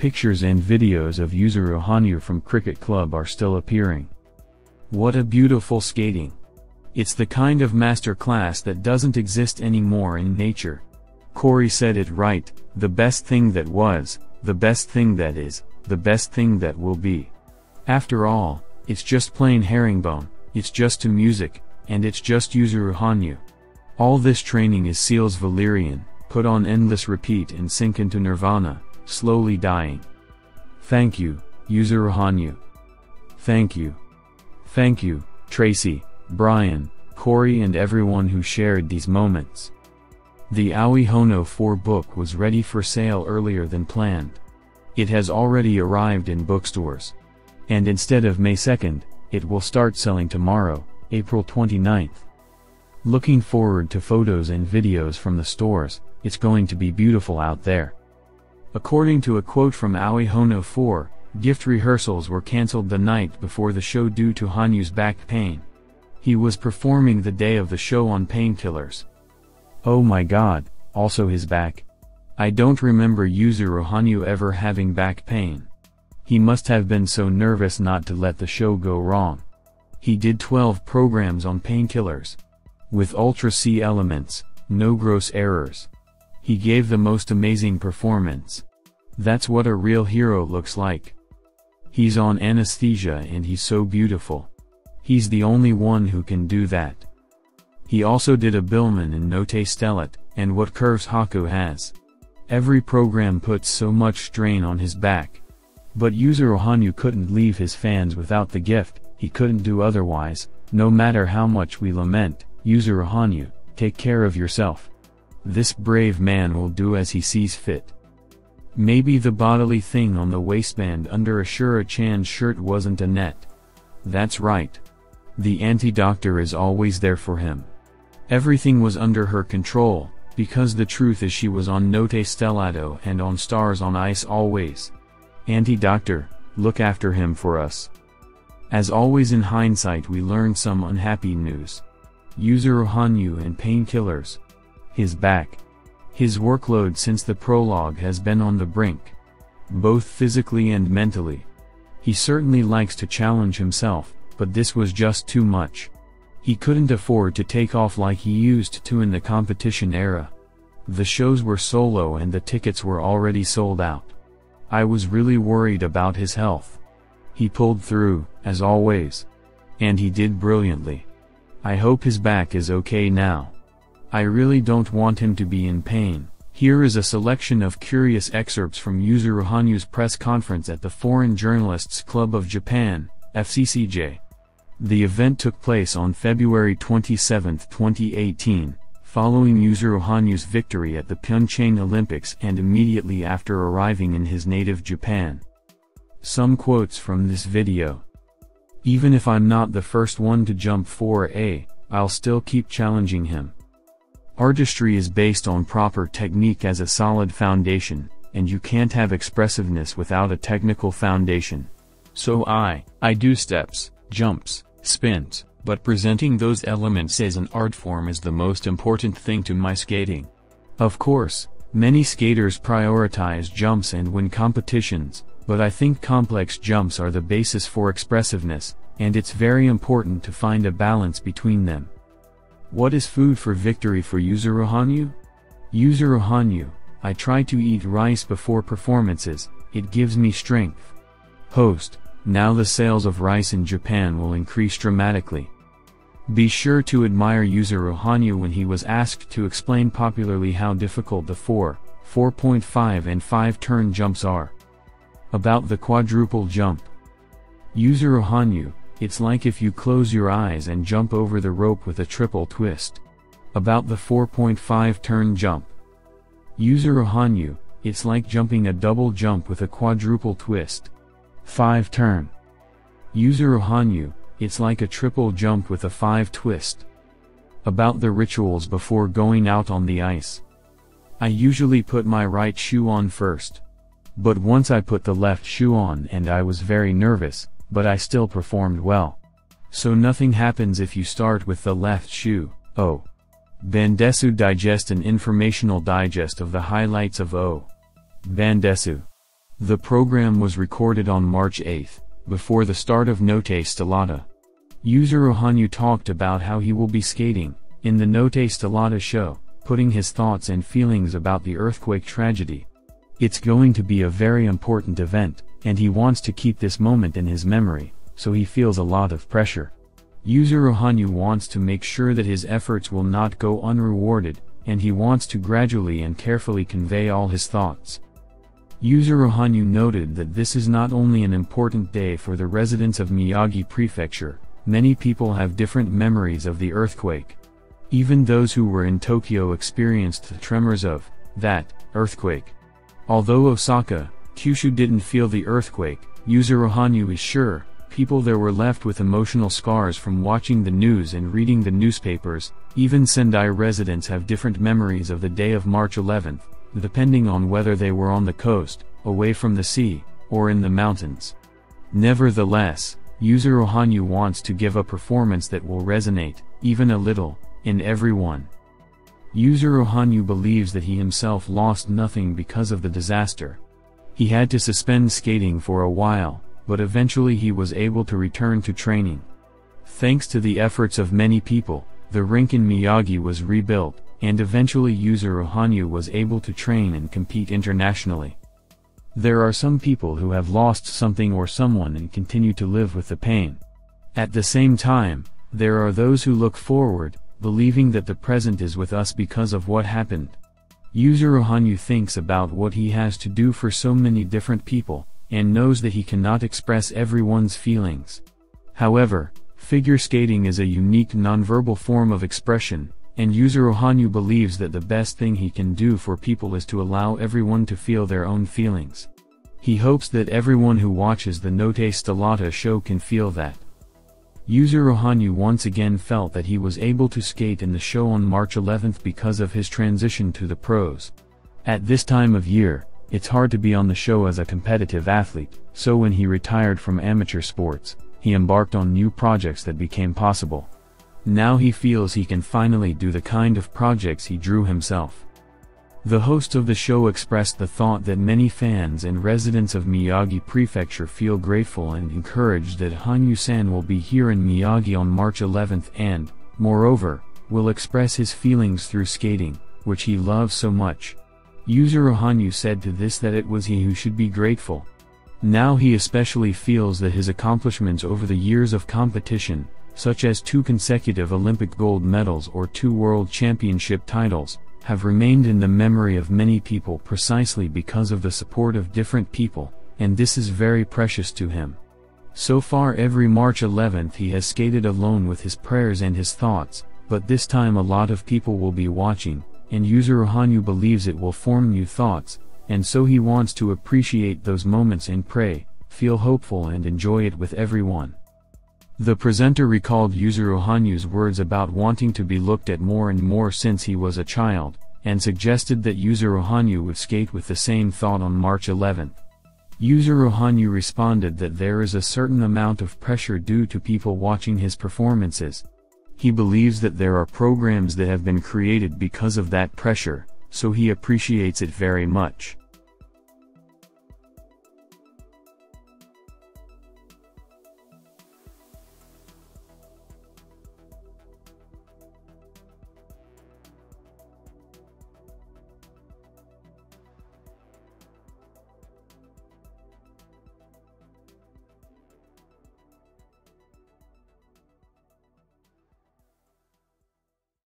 Pictures and videos of Yuzuru Hanyu from cricket club are still appearing. What a beautiful skating. It's the kind of master class that doesn't exist anymore in nature. Corey said it right, the best thing that was, the best thing that is, the best thing that will be. After all, it's just plain herringbone, it's just to music, and it's just Yuzuru Hanyu. All this training is Seal's Valerian, put on endless repeat and sink into nirvana, slowly dying. Thank you, Yuzuru Hanyu. Thank you. Thank you, Tracy, Brian, Corey and everyone who shared these moments. The Aoi Hono 4 book was ready for sale earlier than planned. It has already arrived in bookstores. And instead of May 2nd, it will start selling tomorrow, April 29th. Looking forward to photos and videos from the stores, it's going to be beautiful out there. According to a quote from Aoi Hono 4, gift rehearsals were cancelled the night before the show due to Hanyu's back pain. He was performing the day of the show on painkillers. Oh my god, also his back. I don't remember Yuzuru Hanyu ever having back pain. He must have been so nervous not to let the show go wrong. He did 12 programs on painkillers. With Ultra C elements, no gross errors. He gave the most amazing performance. That's what a real hero looks like. He's on anesthesia and he's so beautiful. He's the only one who can do that. He also did a Billman in Note Stellat, and what curves Haku has. Every program puts so much strain on his back. But Yuzuru Hanyu couldn't leave his fans without the gift, he couldn't do otherwise, no matter how much we lament. Yuzuru Hanyu, take care of yourself. This brave man will do as he sees fit. Maybe the bodily thing on the waistband under Ashura-chan's shirt wasn't a net. That's right. The anti-doctor is always there for him. Everything was under her control, because the truth is she was on Note Stellato and on Stars on Ice always. Anti-doctor, look after him for us. As always in hindsight we learned some unhappy news. Yuzuru Hanyu and painkillers. His back. His workload since the prologue has been on the brink. Both physically and mentally. He certainly likes to challenge himself, but this was just too much. He couldn't afford to take off like he used to in the competition era. The shows were solo and the tickets were already sold out. I was really worried about his health. He pulled through, as always. And he did brilliantly. I hope his back is okay now. I really don't want him to be in pain. Here is a selection of curious excerpts from Yuzuru Hanyu's press conference at the Foreign Journalists Club of Japan, FCCJ. The event took place on February 27, 2018, following Yuzuru Hanyu's victory at the Pyeongchang Olympics and immediately after arriving in his native Japan. Some quotes from this video. Even if I'm not the first one to jump 4A, I'll still keep challenging him. Artistry is based on proper technique as a solid foundation, and you can't have expressiveness without a technical foundation. So I do steps, jumps, spins, but presenting those elements as an art form is the most important thing to my skating. Of course, many skaters prioritize jumps and win competitions, but I think complex jumps are the basis for expressiveness, and it's very important to find a balance between them. What is food for victory for Yuzuru Hanyu? Yuzuru Hanyu, I try to eat rice before performances, it gives me strength. Host, now the sales of rice in Japan will increase dramatically. Be sure to admire Yuzuru Hanyu when he was asked to explain popularly how difficult the 4, 4.5 and 5 turn jumps are. About the quadruple jump. Yuzuru Hanyu, it's like if you close your eyes and jump over the rope with a triple twist. About the 4.5 turn jump. Yuzuru Hanyu, it's like jumping a double jump with a quadruple twist. 5 turn. Yuzuru Hanyu, it's like a triple jump with a 5 twist. About the rituals before going out on the ice. I usually put my right shoe on first. But once I put the left shoe on and I was very nervous, but I still performed well. So nothing happens if you start with the left shoe. Oh. Bandesu Digest, an informational digest of the highlights of O. Bandesu. The program was recorded on March 8, before the start of Notte Stellata. Yuzuru Hanyu talked about how he will be skating in the Notte Stellata show, putting his thoughts and feelings about the earthquake tragedy. It's going to be a very important event, and he wants to keep this moment in his memory, so he feels a lot of pressure. Yuzuru Hanyu wants to make sure that his efforts will not go unrewarded, and he wants to gradually and carefully convey all his thoughts. Yuzuru Hanyu noted that this is not only an important day for the residents of Miyagi Prefecture, many people have different memories of the earthquake. Even those who were in Tokyo experienced the tremors of that earthquake. Although Osaka, Kyushu didn't feel the earthquake, Yuzuru Hanyu is sure people there were left with emotional scars from watching the news and reading the newspapers. Even Sendai residents have different memories of the day of March 11th. Depending on whether they were on the coast, away from the sea, or in the mountains. Nevertheless, Yuzuru Hanyu wants to give a performance that will resonate, even a little, in everyone. Yuzuru Hanyu believes that he himself lost nothing because of the disaster. He had to suspend skating for a while, but eventually he was able to return to training. Thanks to the efforts of many people, the rink in Miyagi was rebuilt, and eventually Yuzuru Hanyu was able to train and compete internationally. There are some people who have lost something or someone and continue to live with the pain. At the same time, there are those who look forward, believing that the present is with us because of what happened. Yuzuru Hanyu thinks about what he has to do for so many different people, and knows that he cannot express everyone's feelings. However, figure skating is a unique nonverbal form of expression, and Yuzuru Hanyu believes that the best thing he can do for people is to allow everyone to feel their own feelings. He hopes that everyone who watches the Notte Stellata show can feel that. Yuzuru Hanyu once again felt that he was able to skate in the show on March 11th because of his transition to the pros. At this time of year, it's hard to be on the show as a competitive athlete, so when he retired from amateur sports, he embarked on new projects that became possible. Now he feels he can finally do the kind of projects he drew himself. The host of the show expressed the thought that many fans and residents of Miyagi Prefecture feel grateful and encouraged that Hanyu-san will be here in Miyagi on March 11th and, moreover, will express his feelings through skating, which he loves so much. Yuzuru Hanyu said to this that it was he who should be grateful. Now he especially feels that his accomplishments over the years of competition, such as 2 consecutive Olympic gold medals or 2 world championship titles, have remained in the memory of many people precisely because of the support of different people, and this is very precious to him. So far every March 11th he has skated alone with his prayers and his thoughts, but this time a lot of people will be watching, and Yuzuru Hanyu believes it will form new thoughts, and so he wants to appreciate those moments and pray, feel hopeful and enjoy it with everyone. The presenter recalled Yuzuru Hanyu's words about wanting to be looked at more and more since he was a child, and suggested that Yuzuru Hanyu would skate with the same thought on March 11th. Yuzuru Hanyu responded that there is a certain amount of pressure due to people watching his performances. He believes that there are programs that have been created because of that pressure, so he appreciates it very much.